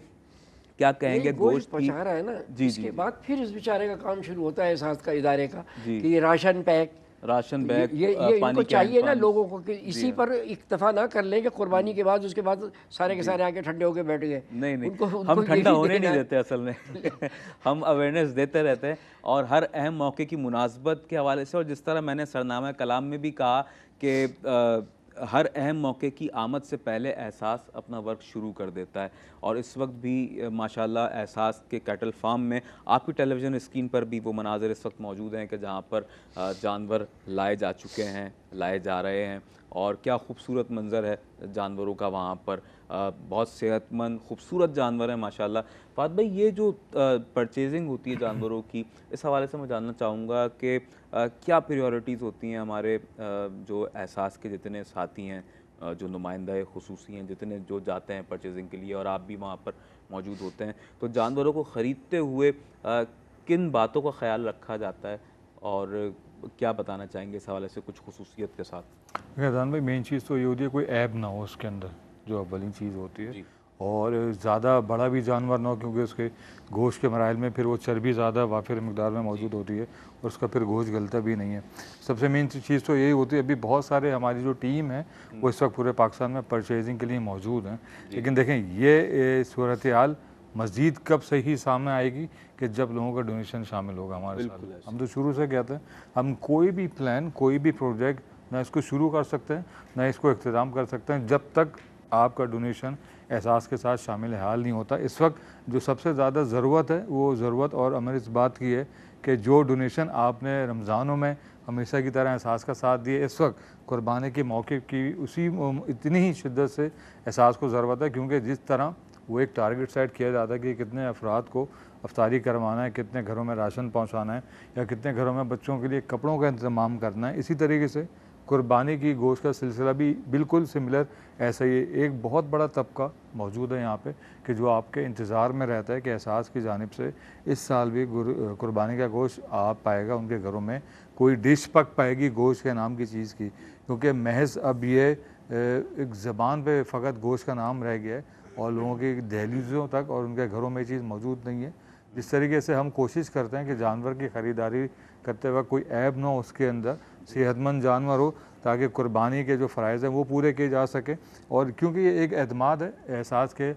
Speaker 1: क्या कहेंगे गोश्त
Speaker 2: पहुँचा रहा है ना,
Speaker 1: जी
Speaker 2: इसके बाद फिर इस बेचारे का काम शुरू होता है एहसास का इदारे का
Speaker 1: जी।
Speaker 2: कि ये राशन पैक,
Speaker 1: राशन बैग,
Speaker 2: ये
Speaker 1: पानी
Speaker 2: इनको
Speaker 1: के
Speaker 2: चाहिए ना
Speaker 1: पानी।
Speaker 2: लोगों को कि इसी पर इक्तफा ना कर लें कि कुर्बानी के बाद उसके बाद सारे के सारे आके ठंडे होके बैठ गए।
Speaker 1: नहीं
Speaker 2: उनको
Speaker 1: हम
Speaker 2: ये
Speaker 1: ठंडा
Speaker 2: भी
Speaker 1: होने
Speaker 2: देना
Speaker 1: नहीं
Speaker 2: है।
Speaker 1: देते असल में हम अवेयरनेस देते रहते हैं, और हर अहम मौके की मुनासबत के हवाले से, और जिस तरह मैंने सरनामा कलाम में भी कहा कि हर अहम मौके की आमद से पहले एहसास अपना वर्क शुरू कर देता है, और इस वक्त भी माशाल्लाह एहसास के कैटल फार्म में आपकी टेलीविज़न स्क्रीन पर भी वो मनाज़र इस वक्त मौजूद हैं कि जहाँ पर जानवर लाए जा चुके हैं, लाए जा रहे हैं, और क्या खूबसूरत मंज़र है जानवरों का वहाँ पर। बहुत सेहतमंद खूबसूरत जानवर हैं माशाल्लाह। फात भाई, ये जो परचेजिंग होती है जानवरों की, इस हवाले से मैं जानना चाहूँगा कि क्या प्रायोरिटीज़ होती हैं हमारे जो एहसास के जितने साथी हैं, जो नुमाइंदा खुसूसी हैं, जितने जो जाते हैं परचेजिंग के लिए, और आप भी वहाँ पर मौजूद होते हैं, तो जानवरों को ख़रीदते हुए किन बातों का ख्याल रखा जाता है, और क्या बताना चाहेंगे इस हवाले से कुछ खुसूसियत के साथ?
Speaker 3: फैज़ान भाई, मेन चीज़ तो ये होती है कोई ऐब ना हो उसके अंदर, जो अव्वली चीज़ होती है, और ज़्यादा बड़ा भी जानवर ना हो, क्योंकि उसके गोश्त के मराइल में फिर वो चर्बी ज़्यादा वाफिर मकदार में मौजूद होती है और उसका फिर गोश्त गलता भी नहीं है। सबसे मेन चीज़ तो यही होती है। अभी बहुत सारे हमारी जो टीम है वो इस वक्त पूरे पाकिस्तान में परचेजिंग के लिए मौजूद हैं, लेकिन देखें ये सूरत हाल मज़ीद कब सही सामने आएगी कि जब लोगों का डोनेशन शामिल होगा हमारे साथ। हम तो शुरू से कहते हैं, हम कोई भी प्लान, कोई भी प्रोजेक्ट ना इसको शुरू कर सकते हैं, ना इसको इख्तिताम कर सकते हैं, जब तक आपका डोनेशन एहसास के साथ शामिल हाल नहीं होता। इस वक्त जो सबसे ज़्यादा ज़रूरत है, वो ज़रूरत और अमर इस बात की है कि जो डोनेशन आपने रमज़ानों में हमेशा की तरह एहसास का साथ दिए, इस वक्त कुर्बानी के मौके की उसी इतनी ही शिद्दत से एहसास को ज़रूरत है, क्योंकि जिस तरह वो एक टारगेट सेट किया जाता है कि कितने अफराद को अफ्तारी करवाना है, कितने घरों में राशन पहुँचाना है, या कितने घरों में बच्चों के लिए कपड़ों का इंतज़ाम करना है, इसी तरीके से कुर्बानी की गोश्त का सिलसिला भी बिल्कुल सिमिलर ऐसा ही। एक बहुत बड़ा तबका मौजूद है यहाँ पे कि जो आपके इंतज़ार में रहता है कि एहसास की जानिब से इस साल भी कुर्बानी का गोश्त आप पाएगा, उनके घरों में कोई डिश पक पाएगी गोश्त के नाम की चीज़ की, क्योंकि महज अब ये एक ज़बान पे फ़कत गोश्त का नाम रह गया है और लोगों की दहलीज़ों तक और उनके घरों में ये चीज़ मौजूद नहीं है। जिस तरीके से हम कोशिश करते हैं कि जानवर की ख़रीदारी करते वक्त कोई ऐब ना हो उसके अंदर, सेहतमंद जानवर हो, ताकि कुर्बानी के जो फ़राइज़ हैं वो पूरे किए जा सकें। और क्योंकि ये एक एतमाद है एहसास के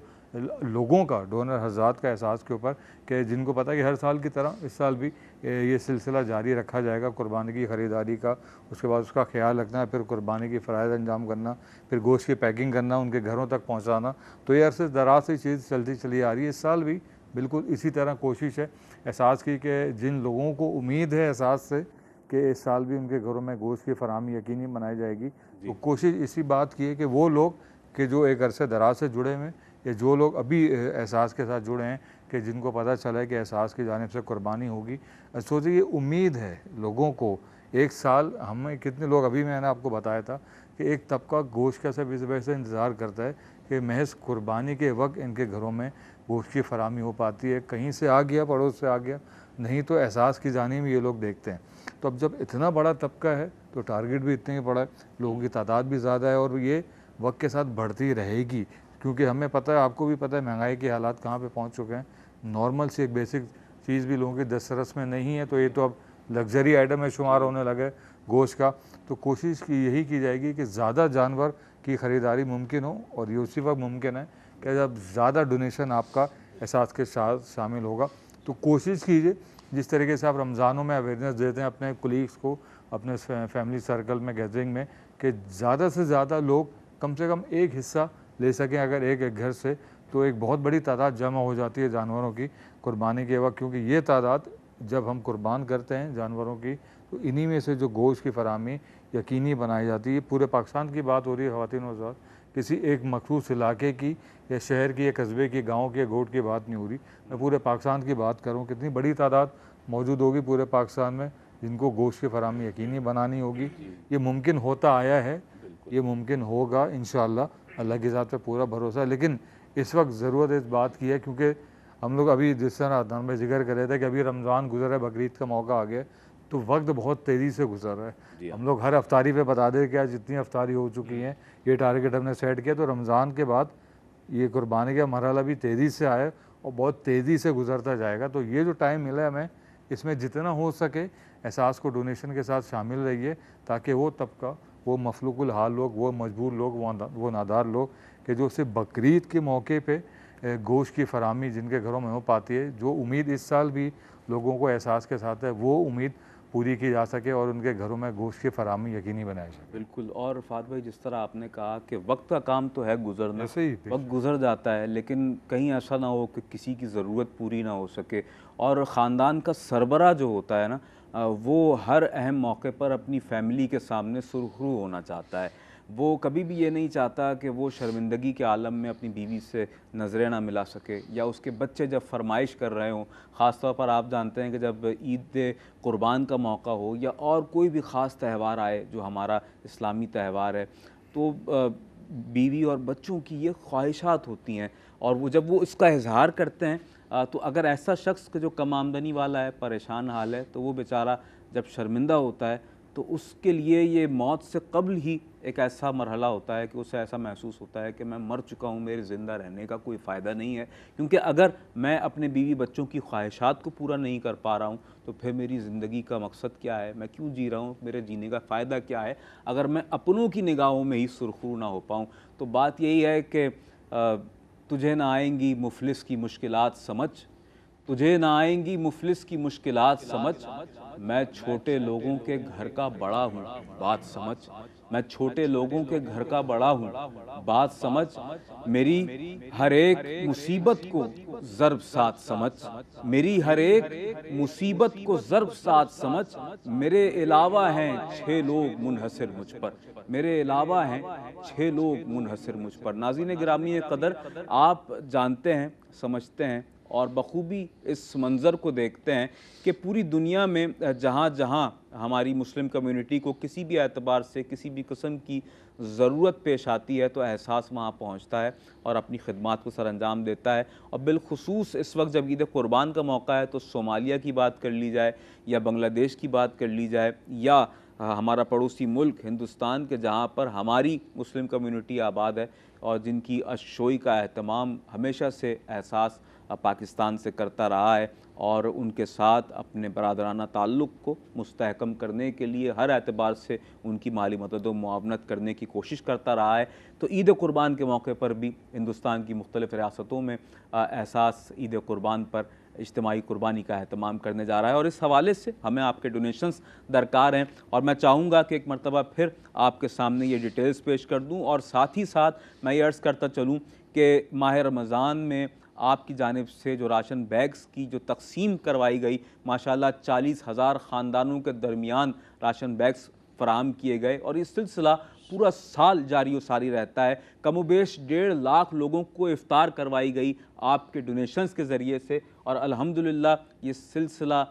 Speaker 3: लोगों का, डोनर हज़रात का एहसास के ऊपर, कि जिनको पता है कि हर साल की तरह इस साल भी ये सिलसिला जारी रखा जाएगा कुर्बानी की ख़रीदारी का, उसके बाद उसका ख्याल रखना, फिर कुर्बानी की फ़राइज़ अंजाम करना, फिर गोश्त की पैकिंग करना, उनके घरों तक पहुँचाना। तो ये अरसे दराज से चीज़ चलती चली आ रही है। इस साल भी बिल्कुल इसी तरह कोशिश है एहसास की कि जिन लोगों को उम्मीद है एहसास से कि इस साल भी उनके घरों में गोश्त की फराहमी यकीनी बनाई जाएगी, तो कोशिश इसी बात की है कि वो लोग कि जो एक अरसे दराज से जुड़े हुए, या जो लोग अभी एहसास के साथ जुड़े हैं, कि जिनको पता चला है कि एहसास की जानिब से कुर्बानी होगी, सोचिए ये उम्मीद है लोगों को। एक साल हमें कितने लोग, अभी मैंने आपको बताया था कि एक तबका गोश्त का सब इस वजह से इंतज़ार करता है कि महज कुर्बानी के वक्त इनके घरों में गोश्त की फराहमी हो पाती है, कहीं से आ गया, पड़ोस से आ गया, नहीं तो एहसास की जानिब ये लोग देखते हैं। तो अब जब इतना बड़ा तबका है तो टारगेट भी इतने ही बड़ा है, लोगों की तादाद भी ज़्यादा है, और ये वक्त के साथ बढ़ती रहेगी, क्योंकि हमें पता है, आपको भी पता है, महंगाई के हालात कहाँ पे पहुँच चुके हैं। नॉर्मल सी एक बेसिक चीज़ भी लोगों की दस्तरस में नहीं है, तो ये तो अब लग्जरी आइटम में शुमार होने लगे गोश्त का। तो कोशिश की यही की जाएगी कि ज़्यादा जानवर की ख़रीदारी मुमकिन हो, और ये उसी वक्त मुमकिन है कि जब ज़्यादा डोनेशन आपका एहसास के साथ शामिल होगा। तो कोशिश कीजिए जिस तरीके से आप रमज़ानों में अवेयरनेस देते हैं अपने कुलीग्स को, अपने फैमिली सर्कल में, गैदरिंग में, कि ज़्यादा से ज़्यादा लोग कम से कम एक हिस्सा ले सकें। अगर एक घर से, तो एक बहुत बड़ी तादाद जमा हो जाती है जानवरों की कुर्बानी के वक्त, क्योंकि ये तादाद जब हम कुर्बान करते हैं जानवरों की, तो इन्हीं में से जो गोश्त की फराहमी यकीनी बनाई जाती है। पूरे पाकिस्तान की बात हो रही है ख़वातीन और हज़रात, किसी एक मखसूस इलाके की या शहर की या कस्बे की, गाँव की या गोट की बात नहीं हो रही। मैं पूरे पाकिस्तान की बात करूँ, कितनी बड़ी तादाद मौजूद होगी पूरे पाकिस्तान में जिनको गोश्त की फराहमी यकीनी बनानी होगी। ये मुमकिन होता आया है, ये मुमकिन होगा इंशाअल्लाह, अल्लाह की ज़ात पे पूरा भरोसा है। लेकिन इस वक्त ज़रूरत इस बात की है, क्योंकि हम लोग अभी जिस तरह अदनान में जिक्र कर रहे थे कि अभी रमज़ान गुजर है, बकरीद का मौका आ गया, तो वक्त बहुत तेज़ी से गुजर रहा है। हम लोग हर अफ्तारी पे बता दें कि आज जितनी अफ्तारी हो चुकी हैं, ये टारगेट हमने सेट किया, तो रमज़ान के बाद ये कुर्बानी का मरहला भी तेज़ी से आए और बहुत तेज़ी से गुजरता जाएगा। तो ये जो टाइम मिला है हमें, इसमें जितना हो सके एहसास को डोनेशन के साथ शामिल रहिए, ताकि वो तबका, वो मफलूकुल हाल लोग, वो मजबूर लोग, वो नादार लोग कि जो सिर्फ बकरीद के मौके पे गोश्त की फराहमी जिनके घरों में हो पाती है, जो उम्मीद इस साल भी लोगों को एहसास के साथ है, वो उम्मीद पूरी की जा सके और उनके घरों में गोश्त की फराहमी यकीनी बनाई जाए।
Speaker 1: बिल्कुल। और फ़ात भाई, जिस तरह आपने कहा कि वक्त का काम तो है गुजरना,
Speaker 3: ऐसे ही
Speaker 1: वक्त गुजर जाता है, लेकिन कहीं ऐसा ना हो कि किसी की ज़रूरत पूरी ना हो सके। और ख़ानदान का सरबरा जो होता है ना, वो हर अहम मौके पर अपनी फैमिली के सामने सुरखरू होना चाहता है। वो कभी भी ये नहीं चाहता कि वो शर्मिंदगी के आलम में अपनी बीवी से नज़रें ना मिला सके, या उसके बच्चे जब फरमाइश कर रहे हों। ख़ास तौर पर आप जानते हैं कि जब ईद कुर्बान का मौका हो या और कोई भी ख़ास त्यौहार आए जो हमारा इस्लामी त्यौहार है, तो बीवी और बच्चों की ये ख्वाहिशात होती हैं, और वो जब वो इसका इजहार करते हैं, तो अगर ऐसा शख्स जो कम आमदनी वाला है, परेशान हाल है, तो वो बेचारा जब शर्मिंदा होता है, तो उसके लिए ये मौत से कबल ही एक ऐसा मरहला होता है कि उसे ऐसा महसूस होता है कि मैं मर चुका हूँ, मेरे ज़िंदा रहने का कोई फ़ायदा नहीं है। क्योंकि अगर मैं अपने बीवी बच्चों की ख्वाहिशात को पूरा नहीं कर पा रहा हूँ, तो फिर मेरी ज़िंदगी का मकसद क्या है, मैं क्यों जी रहा हूँ, मेरे जीने का फ़ायदा क्या है, अगर मैं अपनों की निगाहों में ही सुरखरू ना हो पाऊँ। तो बात यही है कि तुझे ना आएंगी मुफलिस की मुश्किलात समझ, तुझे ना आएंगी मुफलिस की मुश्किलात समझ, मैं छोटे लोगों के घर का बड़ा हूँ, बात समझ, मैं छोटे लोगों के घर का बड़ा हूँ, बात समझ, मेरी हर एक मुसीबत को ज़र्ब साथ समझ, मेरी हर एक मुसीबत को ज़र्ब साथ समझ, मेरे अलावा हैं 6 लोग मुनहसिर मुझ पर, मेरे अलावा हैं 6 लोग मुनहसिर मुझ पर। नाज़रीन गिरामी क़दर, आप जानते हैं, समझते हैं और बखूबी इस मंज़र को देखते हैं कि पूरी दुनिया में जहाँ जहाँ हमारी मुस्लिम कम्युनिटी को किसी भी एतबार से किसी भी किस्म की ज़रूरत पेश आती है, तो एहसास वहाँ पहुँचता है और अपनी खिदमात को सरअंजाम देता है। और बिलखुसूस इस वक्त जब ईद कुर्बान का मौका है, तो सोमालिया की बात कर ली जाए या बांग्लादेश की बात कर ली जाए या हमारा पड़ोसी मुल्क हिंदुस्तान के, जहाँ पर हमारी मुस्लिम कम्युनिटी आबाद है और जिनकी अशोई का एहतमाम हमेशा से एहसास पाकिस्तान से करता रहा है, और उनके साथ अपने बरादराना ताल्लुक़ को मुस्तहकम करने के लिए हर एतबार से उनकी माली मदद व मुआवनत करने की कोशिश करता रहा है। तो ईद कुर्बान के मौके पर भी हिंदुस्तान की मुख्तलिफ़ रियासतों में एहसास ईद कुर्बान पर इज्तिमाई कुर्बानी का एहतमाम करने जा रहा है, और इस हवाले से हमें आपके डोनेशंस दरकार हैं। और मैं चाहूँगा कि एक मरतबा फिर आपके सामने ये डिटेल्स पेश कर दूँ, और साथ ही साथ मैं ये अर्ज़ करता चलूँ कि माह रमज़ान में आपकी जानिब से जो राशन बैग्स की जो तकसीम करवाई गई, माशाल्लाह 40,000 ख़ानदानों के दरमियान राशन बैग्स फ़राहम किए गए, और ये सिलसिला पूरा साल जारी व सारी रहता है। कमोबेश 1.5 लाख लोगों को इफ्तार करवाई गई आपके डोनेशंस के ज़रिए से, और अल्हम्दुलिल्लाह ये सिलसिला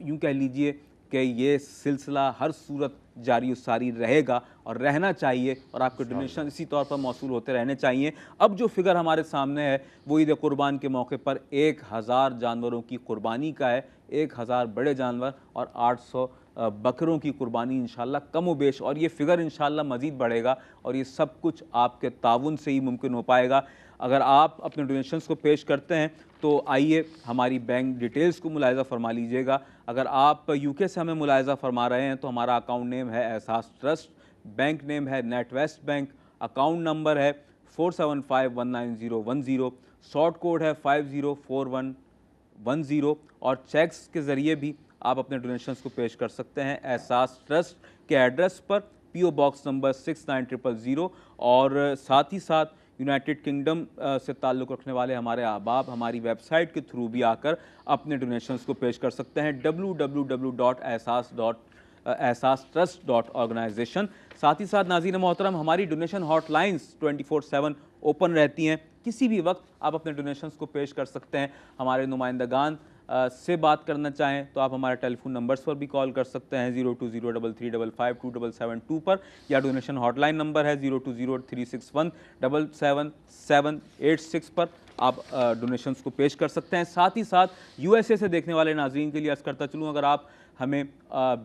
Speaker 1: यूँ कह लीजिए कि ये सिलसिला हर सूरत जारी सारी रहेगा और रहना चाहिए, और आपके डोनेशन इसी तौर पर मौसूल होते रहने चाहिए। अब जो फिगर हमारे सामने है वो ईद कुर्बान के मौके पर 1000 जानवरों की कुर्बानी का है, 1000 बड़े जानवर और 800 बकरों की कुर्बानी इंशाल्लाह कम व बेश, और ये फ़िगर इंशाल्लाह मज़ीद बढ़ेगा, और ये सब कुछ आपके ताउन से ही मुमकिन हो पाएगा। अगर आप अपने डोनेशंस को पेश करते हैं तो आइए हमारी बैंक डिटेल्स को मुलाहिज़ा फरमा लीजिएगा। अगर आप यूके से हमें मुलाहिज़ा फरमा रहे हैं तो हमारा अकाउंट नेम है एहसास ट्रस्ट, बैंक नेम है नेटवेस्ट बैंक, अकाउंट नंबर है 47519010, शॉर्ट कोड है 504110, और चेक्स के ज़रिए भी आप अपने डोनेशंस को पेश कर सकते हैं एहसास ट्रस्ट के एड्रेस पर, PO बॉक्स नंबर 69000, और साथ ही साथ यूनाइटेड किंगडम से ताल्लुक़ रखने वाले हमारे अहबाब हमारी वेबसाइट के थ्रू भी आकर अपने डोनेशंस को पेश कर सकते हैं www.ehsastrust.organization। साथ ही साथ नाज़रीन मोहतरम, हमारी डोनेशन हॉटलाइंस 24/7 ओपन रहती हैं। किसी भी वक्त आप अपने डोनेशंस को पेश कर सकते हैं। हमारे नुमाइंदगान से बात करना चाहें तो आप हमारे टेलीफोन नंबर्स पर भी कॉल कर सकते हैं 0203355772 पर, या डोनेशन हॉटलाइन नंबर है 020361778786 पर आप डोनेशंस को पेश कर सकते हैं। साथ ही साथ USA से देखने वाले नाज़रीन के लिए अर्ज़ करता चलूँ, अगर आप हमें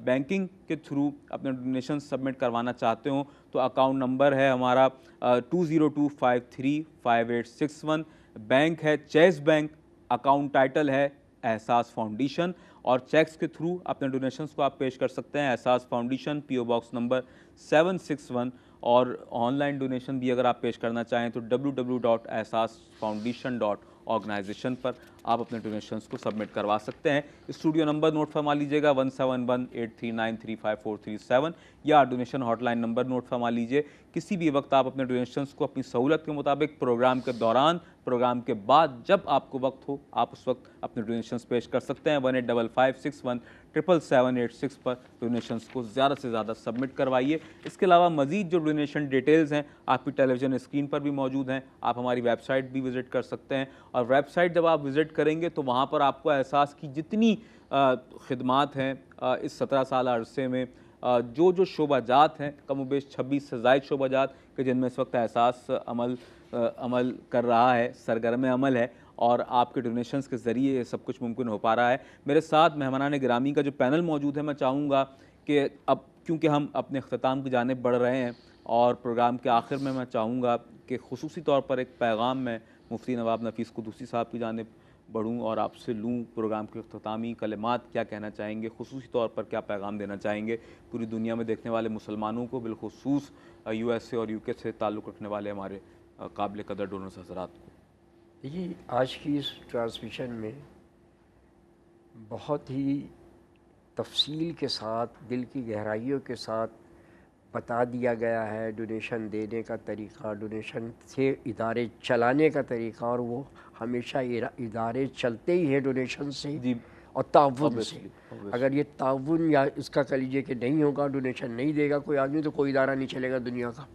Speaker 1: बैंकिंग के थ्रू अपने डोनेशन सबमिट करवाना चाहते हो तो अकाउंट नंबर है हमारा 202535861, बैंक है चेस बैंक, अकाउंट टाइटल है एहसास फाउंडेशन, और चेक्स के थ्रू अपने डोनेशंस को आप पेश कर सकते हैं एहसास फाउंडेशन, PO बॉक्स नंबर 761। और ऑनलाइन डोनेशन भी अगर आप पेश करना चाहें तो www.ehsasfoundation.organization पर आप अपने डोनेशंस को सबमिट करवा सकते हैं। स्टूडियो नंबर नोट फरमा लीजिएगा 1718393437, या डोनेशन हॉटलाइन नंबर नोट फरमा लीजिए। किसी भी वक्त आप अपने डोनेशंस को अपनी सहूलत के मुताबिक प्रोग्राम के दौरान, प्रोग्राम के बाद, जब आपको वक्त हो आप उस वक्त अपने डोनेशंस पेश कर सकते हैं। 185561778786 पर डोनेशंस को ज़्यादा से ज़्यादा सबमिट करवाइए। इसके अलावा मज़ीद जो डोनेशन डिटेल्स हैं आपकी टेलीविज़न स्क्रीन पर भी मौजूद हैं। आप हमारी वेबसाइट भी विज़िट कर सकते हैं, और वेबसाइट जब आप विज़िट करेंगे तो वहाँ पर आपको एहसास की जितनी खिदमात हैं इस 17 साल अरसे में, जो शोबाजात हैं, कम-ओ-बेश 26 से ज़ायद शोबाजात के जिनमें इस वक्त एहसास अमल कर रहा है, सरगर्म अमल है, और आपके डोनेशंस के ज़रिए ये सब कुछ मुमकिन हो पा रहा है। मेरे साथ मेहमानान गिरामी का जो पैनल मौजूद है, मैं चाहूँगा कि अब क्योंकि हम अपने अख्ताम की जानिब बढ़ रहे हैं और प्रोग्राम के आखिर में मैं चाहूँगा कि खुसूसी तौर पर एक पैगाम मैं मुफ्ती नवाब नफ़ीस कुदूसी साहब की जानिब बढ़ूँ और आपसे लूँ। प्रोग्राम के अख्तामी कलिमात क्या कहना चाहेंगे, खुसूसी तौर पर क्या पैगाम देना चाहेंगे पूरी दुनिया में देखने वाले मुसलमानों को, बिलखुसूस USA और UK से ताल्लुक़ रखने वाले हमारे काबिल कदर डोनर्स हज़रात को?
Speaker 2: देखिए, आज की इस ट्रांसमिशन में बहुत ही तफसील के साथ, दिल की गहराइयों के साथ बता दिया गया है डोनेशन देने का तरीक़ा, डोनेशन से इदारे चलाने का तरीक़ा, और वो हमेशा इदारे चलते ही हैं डोनेशन से
Speaker 1: जी,
Speaker 2: और ताउन से। अगर ये ताउन या इसका कह लीजिए कि नहीं होगा, डोनेशन नहीं देगा कोई आदमी, तो कोई इदारा नहीं चलेगा दुनिया का।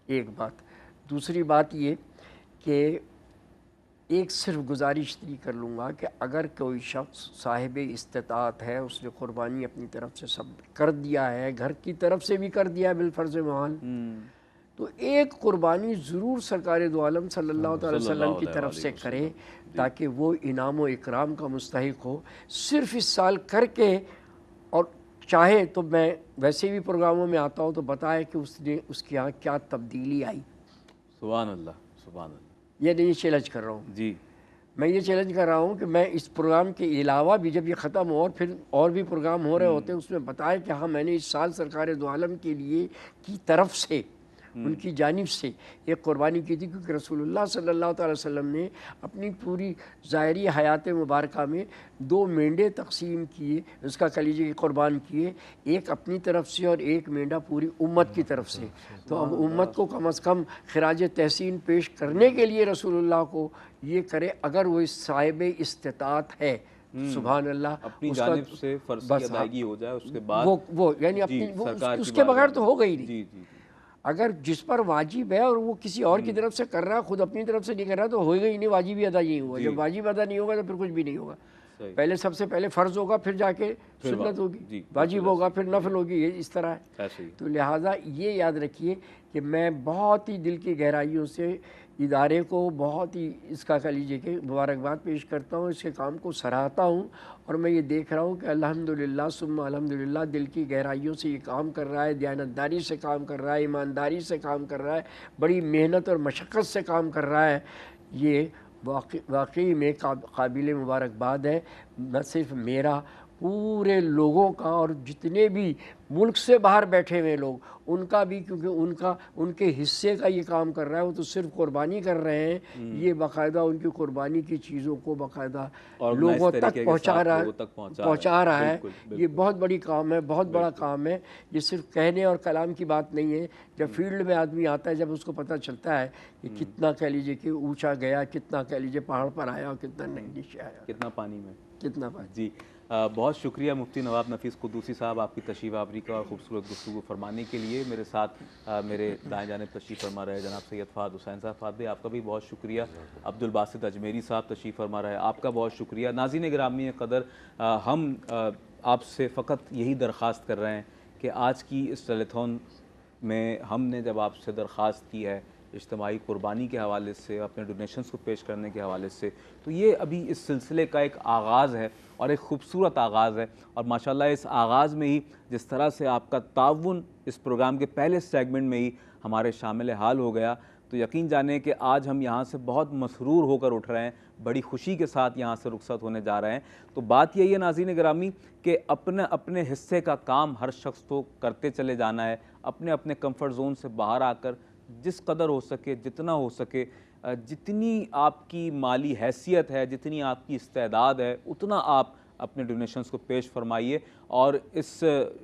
Speaker 2: एक बात। दूसरी बात ये कि एक सिर्फ गुजारिश नहीं कर लूँगा कि अगर कोई शख्स साहिब इस्तिताअत है, उसने क़ुरबानी अपनी तरफ से सब कर दिया है, घर की तरफ से भी कर दिया है बिलफ़र्ज़ महल, तो एक क़ुरबानी ज़रूर सरकार दो आलम सल्लल्लाहु अलैहि वसल्लम की तरफ से करे, ताकि वो इनाम व इकराम का मुस्तहिक हो। सिर्फ इस साल करके, और चाहे तो मैं वैसे भी प्रोग्रामों में आता हूँ तो बताए कि उसके यहाँ क्या तब्दीली आई।
Speaker 1: सुभान अल्लाह, सुभान अल्लाह।
Speaker 2: ये नहीं चैलेंज कर रहा हूँ
Speaker 1: जी,
Speaker 2: मैं ये चैलेंज कर रहा हूँ कि मैं इस प्रोग्राम के अलावा भी, जब ये ख़त्म हो और फिर और भी प्रोग्राम हो रहे होते हैं, उसमें बताया कि हाँ, मैंने इस साल सरकार दो आलम के लिए की तरफ से, उनकी जानिब से एक क़ुरबानी की थी, क्योंकि रसूलुल्लाह सल्लल्लाहु अलैहि वसल्लम ने अपनी पूरी ज़ाहिरी हयात मुबारका में 2 मेंढे तकसीम किए, उसका कलीजे की क़ुरबान किए, एक अपनी तरफ से और एक मेंढा पूरी उम्मत की तरफ से। तो अब उम्मत को कम अज़ कम खिराज तहसीन पेश करने के लिए रसूलुल्लाह को ये करे, अगर वो इस साहिब इस्तिताअत है, सुभान अल्लाह,
Speaker 1: अपनी जानिब से फ़र्ज़ की अदायगी हो जाए, उसके बाद
Speaker 2: वो यानी अपनी उसके बगैर तो होगा ही नहीं।
Speaker 1: जी जी।
Speaker 2: अगर जिस पर वाजिब है और वो किसी और की तरफ से कर रहा है, खुद अपनी तरफ से नहीं कर रहा, तो होएगा ही नहीं, वाजिब ही अदा नहीं हुआ। जब वाजिब अदा नहीं होगा तो फिर कुछ भी नहीं होगा। पहले सबसे पहले फ़र्ज़ होगा, फिर जाके सुन्नत होगी, वाजिब होगा, फिर नफल होगी, ये इस तरह है। तो लिहाजा ये याद रखिए कि मैं बहुत ही दिल की गहराइयों से इदारे को बहुत ही इसका कह लीजिए कि मुबारकबाद पेश करता हूँ, इसके काम को सराहता हूँ, और मैं ये देख रहा हूँ कि अल्हम्दुलिल्लाह सुम्मा अल्हम्दुलिल्लाह दिल की गहराइयों से ये काम कर रहा है, दयानतदारी से काम कर रहा है, ईमानदारी से काम कर रहा है, बड़ी मेहनत और मशक्क़त से काम कर रहा है। ये वाकई में काबिल मुबारकबाद है। न सिर्फ मेरा, पूरे लोगों का और जितने भी मुल्क से बाहर बैठे हुए लोग उनका भी, क्योंकि उनके हिस्से का ये काम कर रहा है। वो तो सिर्फ कुर्बानी कर रहे हैं, ये बाकायदा उनकी कुर्बानी की चीज़ों को बाकायदा लोगों तक पहुंचा रहा है। ये बहुत बड़ी काम है, बहुत बड़ा काम है। ये सिर्फ कहने और कलाम की बात नहीं है। जब फील्ड में आदमी आता है, जब उसको पता चलता है कि कितना कह लीजिए कि ऊंचा गया, कितना कह लीजिए पहाड़ पर आया और कितना नीचे आया,
Speaker 1: कितना पानी में,
Speaker 2: कितना पानी।
Speaker 1: जी बहुत शुक्रिया मुफ्ती नवाब नफ़ीस क़ुद्दूसी साहब आपकी तशरीफ़ आवरी का और ख़ूबसूरत गुफ्तगू फरमाने के लिए। मेरे साथ मेरे दाएं जानिब तशरीफ़ फरमा रहे जनाब सैयद फ़ाद हुसैन साहब। फ़ाद भाई आपका भी बहुत शुक्रिया। अब्दुल बासित अजमेरी साहब तशरीफ़ फरमा रहे, आपका बहुत शुक्रिया। नाज़रीन गिरामी क़दर, हम आपसे फ़कत यही दरख्वास्त कर रहे हैं कि आज की इस टेलीथॉन में हमने जब आपसे दरख्वास्त की है इज्तिमाई कुर्बानी के हवाले से, अपने डोनेशंस को पेश करने के हवाले से, तो ये अभी इस सिलसिले का एक आगाज़ है और एक ख़ूबसूरत आगाज़ है। और माशाल्लाह इस आगाज़ में ही जिस तरह से आपका ताउन इस प्रोग्राम के पहले सेगमेंट में ही हमारे शामिल हाल हो गया, तो यकीन जाने कि आज हम यहाँ से बहुत मसरूर होकर उठ रहे हैं, बड़ी खुशी के साथ यहाँ से रुखसत होने जा रहे हैं। तो बात यही है नाज़रीन गिरामी कि अपने अपने हिस्से का काम हर शख्स को करते चले जाना है, अपने अपने कंफर्ट जोन से बाहर आकर जिस कदर हो सके, जितना हो सके, जितनी आपकी माली हैसियत है, जितनी आपकी इस्तेदाद है, उतना आप अपने डोनेशंस को पेश फरमाइए। और इस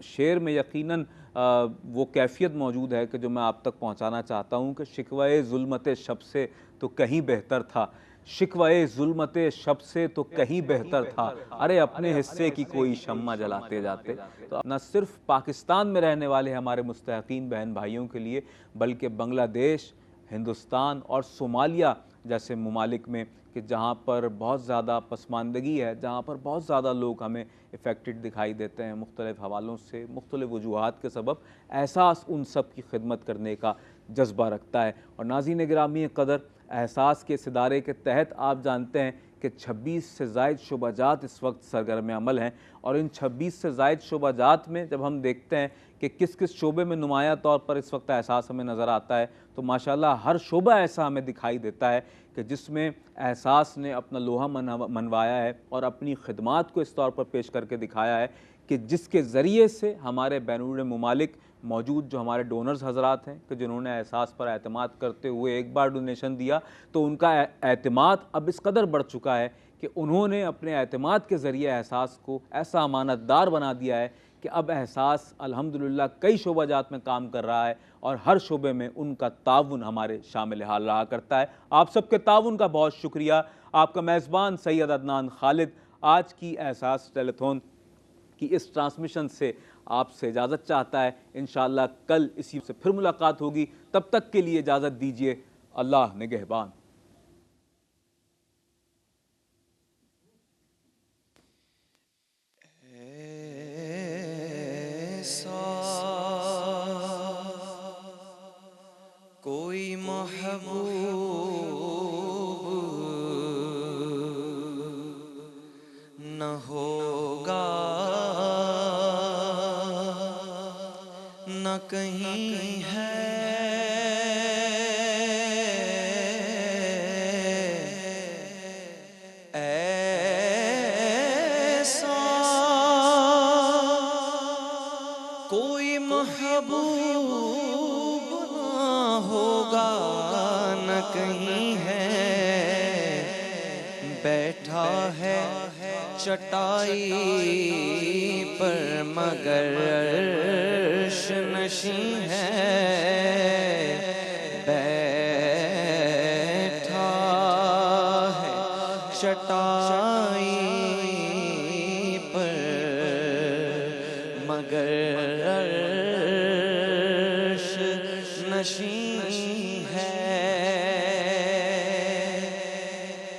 Speaker 1: शेर में यकीनन वो कैफियत मौजूद है कि जो मैं आप तक पहुंचाना चाहता हूं कि शिकवाए ज़ुल्मत शब से तो कहीं बेहतर था, शिकवाए ज़ुल्मत शब से तो कहीं बेहतर था, अरे अपने हिस्से की कोई शम्मा जलाते जाते। तो न सिर्फ पाकिस्तान में रहने वाले हमारे मुस्तहक़ीन बहन भाइयों के लिए, बल्कि बांग्लादेश, हिंदुस्तान और सोमालिया जैसे ममालिक में कि जहाँ पर बहुत ज़्यादा पसमानदगी है, जहाँ पर बहुत ज़्यादा लोग हमें इफ़ेक्टेड दिखाई देते हैं मुख्तलिफ़ हवालों से, मुख्तलिफ़ वजूहात के सबब, एहसास उन सब की खिदमत करने का जज्बा रखता है। और नाज़रीन गिरामी क़दर, एहसास के इस इदारे के तहत आप जानते हैं कि 26 से ज़ायद शुबाजात इस वक्त सरगर्म अमल हैं। और इन 26 से ज़ायद शुबाजात में जब हम देखते हैं कि किस किस शोबे में नुमाया तौर पर इस वक्त एहसास हमें नज़र आता है, तो माशाल्लाह हर शोबा ऐसा हमें दिखाई देता है कि जिसमें एहसास ने अपना लोहा मनवाया है और अपनी खिदमात को इस तौर पर पेश करके दिखाया है कि जिसके ज़रिए से हमारे बैरून ममालिक मौजूद जो हमारे डोनर्स हजरात हैं कि जिन्होंने एहसास पर एतमाद करते हुए एक बार डोनेशन दिया, तो उनका एतमाद अब इस कदर बढ़ चुका है कि उन्होंने अपने एतमाद के ज़रिए एहसास को ऐसा अमानतदार बना दिया है कि अब एहसास अल्हम्दुलिल्लाह कई शोबाजात में काम कर रहा है और हर शोबे में उनका ताउन हमारे शामिल हाल रहा करता है। आप सबके ताउन का बहुत शुक्रिया। आपका मेज़बान सैयद अदनान खालिद आज की एहसास टेलीथॉन की इस ट्रांसमिशन से आपसे इजाज़त चाहता है। इंशाअल्लाह कल इसी से फिर मुलाकात होगी, तब तक के लिए इजाज़त दीजिए। अल्लाह निगहबान।
Speaker 4: कोई महबूब न होगा न कहीं है, ऐसा कोई महबूब न होगा न कहीं है, बैठा है चटाई पर मगर अर्श नशीं है, बैठा है चटाई पर मगर अर्श नशीं है,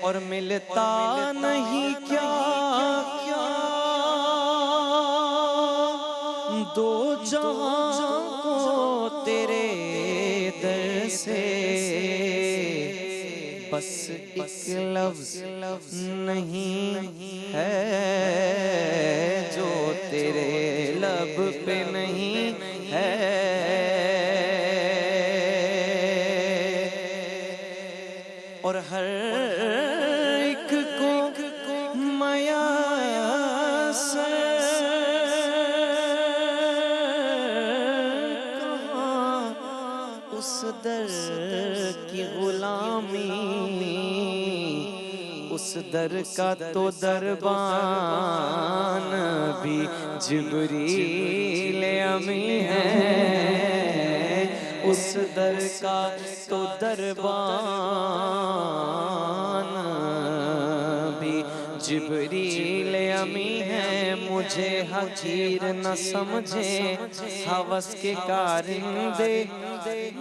Speaker 4: और मिलता नहीं क्या दो जहां को तेरे दर से, बस एक लफ्ज़ नहीं है जो तेरे लब पे नहीं है, और हर एक को मयस्सर उस दर की गुलामी, उस दर का तो दरबान भी जिब्रील अमी है, उस दर का तो दरबान भी जिब्रील अमी है। मुझे हकीर न समझे हवस के कारिंदे,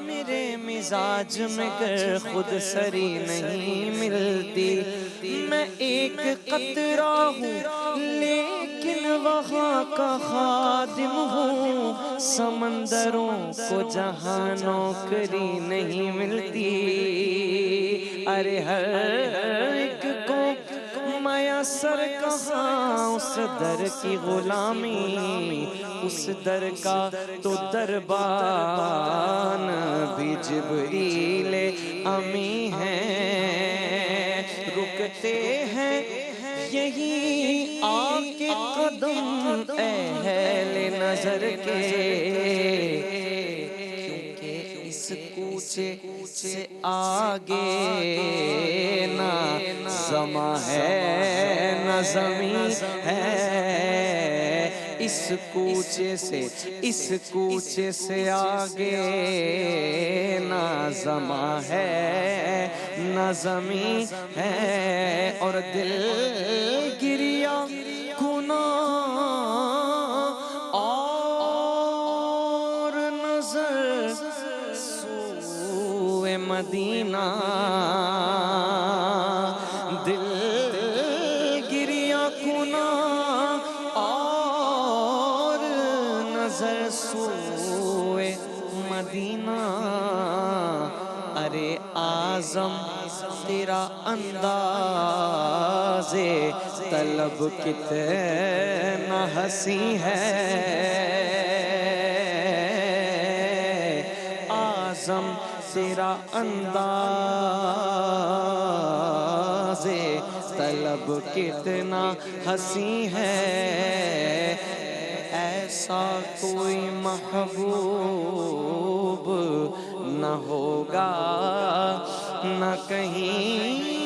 Speaker 4: मेरे मिजाज में गर खुद सरी नहीं मिलती। मैं एक कतरा हूँ लेकिन वहाँ का खादिम हूँ, समंदरों को जहाँ नौकरी नहीं मिलती। अरे हर एक को मयसर कहाँ उस दर की गुलामी, उस दर का तो दरबान भी जिब्रील अमी है। रुकते हैं यही आके कदम अहले नजर के, क्योंकि इस कूचे से आगे ना ज़मा है न ज़मीं है। इस कूचे से आगे ना ज़मा है न ज़मीं है। और दिल गिरिया गुना और नजर सूए मदीना, दिल गिरिया गुना और नजर सूए मदीना। अरे आज़म तेरा अंदाज़े तलब कितना हंसी है, आज़म तेरा अंदाज़े तलब कितना हंसी है। ऐसा कोई महबूब न होगा न कहीं